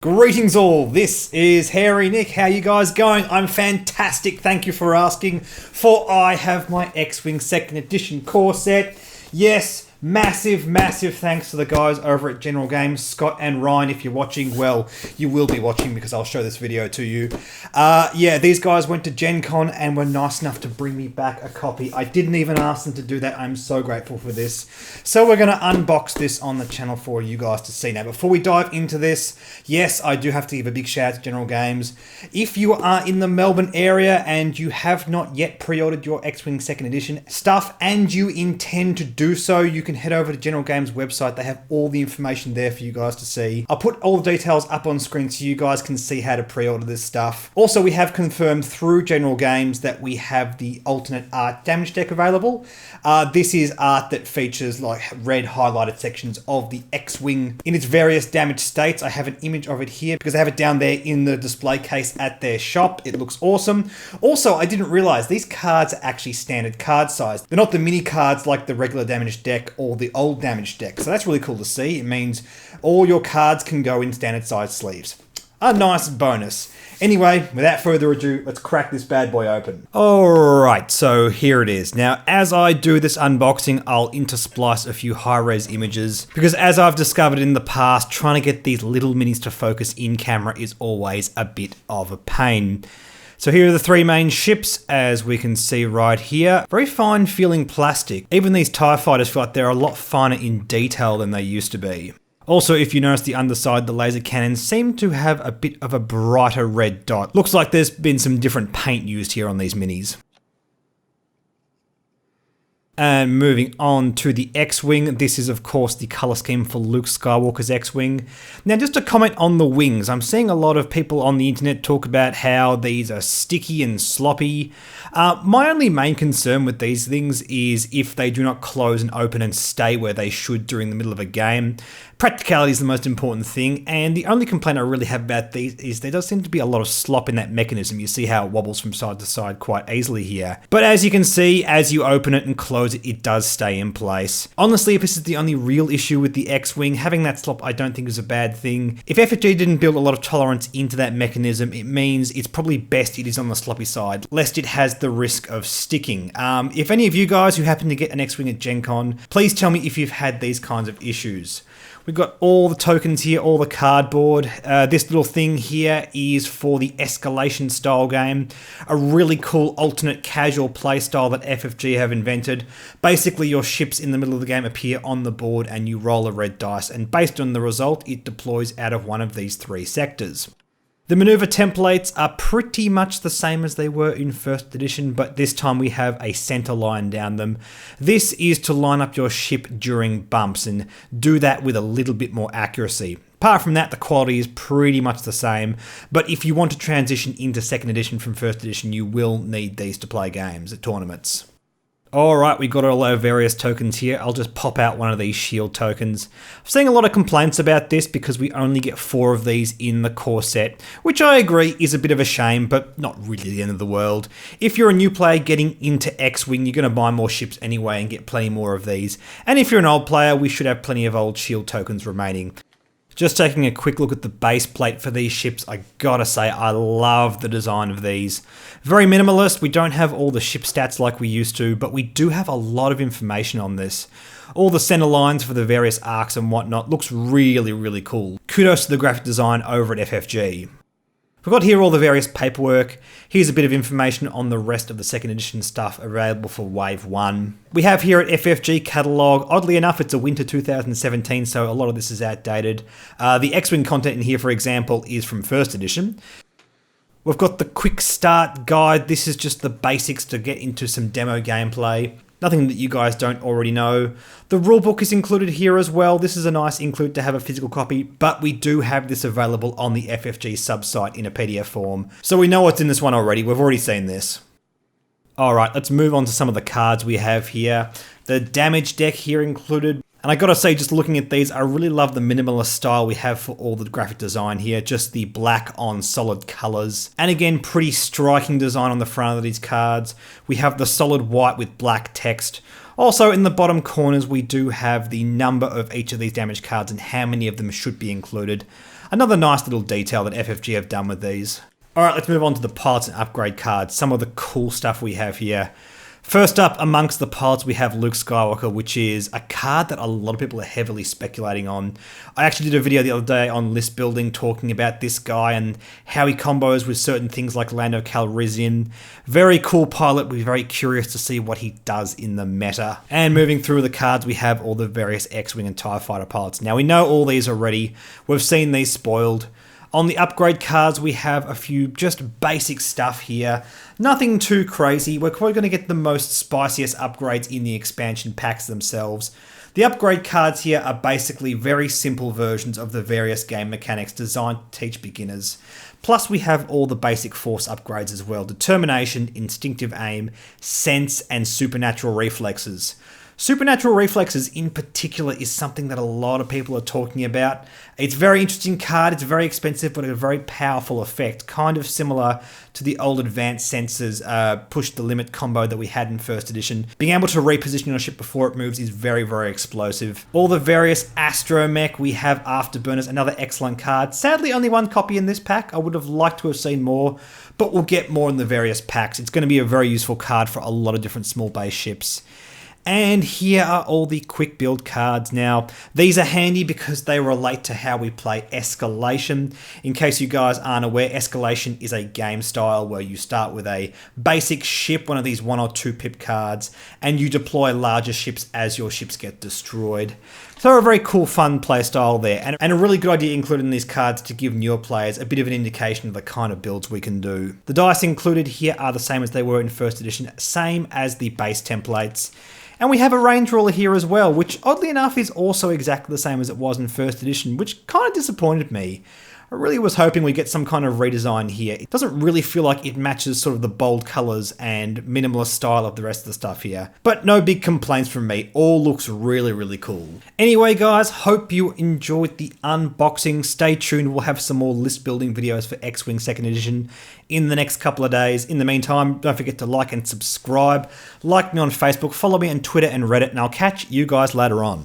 Greetings all, this is Hairy Nick. How you guys going? I'm fantastic, thank you for asking, for I have my X-Wing 2nd Edition core set. Yes, massive thanks to the guys over at General Games, Scott and Ryan. If you're watching, well, you will be watching because I'll show this video to you. Yeah, these guys went to Gen Con and were nice enough to bring me back a copy. I didn't even ask them to do that. I'm so grateful for this. So we're going to unbox this on the channel for you guys to see. Now, before we dive into this, yes, I do have to give a big shout out to General Games. If you are in the Melbourne area and you have not yet pre-ordered your X-Wing 2nd Edition stuff and you intend to do so, you can head over to General Games website. They have all the information there for you guys to see. I'll put all the details up on screen so you guys can see how to pre-order this stuff. Also, we have confirmed through General Games that we have the alternate art damage deck available. This is art that features like red highlighted sections of the X-Wing in its various damaged states. I have an image of it here because I have it down there in the display case at their shop. It looks awesome. Also, I didn't realize these cards are actually standard card size. They're not the mini cards like the regular damage deck or the old damage deck. So that's really cool to see. It means all your cards can go in standard size sleeves. A nice bonus. Anyway, without further ado, let's crack this bad boy open. Alright, so here it is. Now, as I do this unboxing, I'll intersplice a few high-res images, because as I've discovered in the past, trying to get these little minis to focus in camera is always a bit of a pain. So here are the three main ships, as we can see right here. Very fine feeling plastic. Even these TIE fighters feel like they're a lot finer in detail than they used to be. Also, if you notice the underside, the laser cannons seem to have a bit of a brighter red dot. Looks like there's been some different paint used here on these minis. And moving on to the X-Wing, this is of course the color scheme for Luke Skywalker's X-Wing. Now just to comment on the wings, I'm seeing a lot of people on the internet talk about how these are sticky and sloppy. My only main concern with these things is if they do not close and open and stay where they should during the middle of a game. Practicality is the most important thing, and the only complaint I really have about these is there does seem to be a lot of slop in that mechanism. You see how it wobbles from side to side quite easily here. But as you can see, as you open it and close it, it does stay in place. Honestly, if this is the only real issue with the X-Wing, having that slop I don't think is a bad thing. If FFG didn't build a lot of tolerance into that mechanism, it means it's probably best it is on the sloppy side, lest it has the risk of sticking. If any of you guys who happen to get an X-Wing at Gen Con, please tell me if you've had these kinds of issues. We've got all the tokens here, all the cardboard. This little thing here is for the Escalation style game. A really cool alternate casual play style that FFG have invented. Basically, your ships in the middle of the game appear on the board and you roll a red dice, and based on the result, it deploys out of one of these three sectors. The maneuver templates are pretty much the same as they were in 1st edition, but this time we have a center line down them. This is to line up your ship during bumps and do that with a little bit more accuracy. Apart from that, the quality is pretty much the same, but if you want to transition into 2nd edition from 1st edition, you will need these to play games at tournaments. Alright, we got all our various tokens here. I'll just pop out one of these shield tokens. I'm seeing a lot of complaints about this because we only get 4 of these in the core set, which I agree is a bit of a shame, but not really the end of the world. If you're a new player getting into X-Wing, you're going to buy more ships anyway and get plenty more of these. And if you're an old player, we should have plenty of old shield tokens remaining. Just taking a quick look at the base plate for these ships, I gotta say I love the design of these. Very minimalist, we don't have all the ship stats like we used to, but we do have a lot of information on this. All the center lines for the various arcs and whatnot looks really cool. Kudos to the graphic design over at FFG. We've got here all the various paperwork. Here's a bit of information on the rest of the 2nd edition stuff available for Wave 1. We have here at FFG catalogue, oddly enough it's a winter 2017, so a lot of this is outdated. The X-Wing content in here, for example, is from 1st edition. We've got the quick start guide. This is just the basics to get into some demo gameplay. Nothing that you guys don't already know. The rulebook is included here as well. This is a nice include to have a physical copy, but we do have this available on the FFG subsite in a PDF form. So we know what's in this one already. We've already seen this. Alright, let's move on to some of the cards we have here. The damage deck here included. And I gotta say, just looking at these, I really love the minimalist style we have for all the graphic design here. Just the black on solid colors. And again, pretty striking design on the front of these cards. We have the solid white with black text. Also, in the bottom corners, we do have the number of each of these damage cards and how many of them should be included. another nice little detail that FFG have done with these. Alright, let's move on to the pilots and upgrade cards, some of the cool stuff we have here. First up amongst the pilots we have Luke Skywalker, which is a card that a lot of people are heavily speculating on. I actually did a video the other day on list building talking about this guy and how he combos with certain things like Lando Calrissian. Very cool pilot, we're very curious to see what he does in the meta. And moving through the cards we have all the various X-Wing and TIE Fighter pilots. Now we know all these already, we've seen these spoiled. On the upgrade cards, we have a few just basic stuff here. Nothing too crazy. We're probably going to get the most spiciest upgrades in the expansion packs themselves. The upgrade cards here are basically very simple versions of the various game mechanics designed to teach beginners. Plus we have all the basic force upgrades as well. Determination, instinctive aim, sense, and supernatural reflexes. Supernatural reflexes in particular is something that a lot of people are talking about. It's a very interesting card, it's very expensive, but a very powerful effect, kind of similar to the old advanced senses push the limit combo that we had in first edition. Being able to reposition your ship before it moves is very, very explosive. All the various astromech, we have Afterburners, another excellent card. Sadly, only one copy in this pack. I would have liked to have seen more, but we'll get more in the various packs. It's going to be a very useful card for a lot of different small base ships. And here are all the quick build cards. Now, these are handy because they relate to how we play Escalation. In case you guys aren't aware, Escalation is a game style where you start with a basic ship, one of these 1 or 2 pip cards, and you deploy larger ships as your ships get destroyed. So a very cool, fun play style there, and a really good idea included in these cards to give newer players a bit of an indication of the kind of builds we can do. The dice included here are the same as they were in first edition, same as the base templates. And we have a range ruler here as well, which oddly enough is also exactly the same as it was in first edition, which kind of disappointed me. I really was hoping we'd get some kind of redesign here. It doesn't really feel like it matches sort of the bold colours and minimalist style of the rest of the stuff here. But no big complaints from me, all looks really, really cool. Anyway guys, hope you enjoyed the unboxing. Stay tuned, we'll have some more list building videos for X-Wing 2nd edition in the next couple of days. In the meantime, don't forget to like and subscribe. Like me on Facebook, follow me on Twitter and Reddit, and I'll catch you guys later on.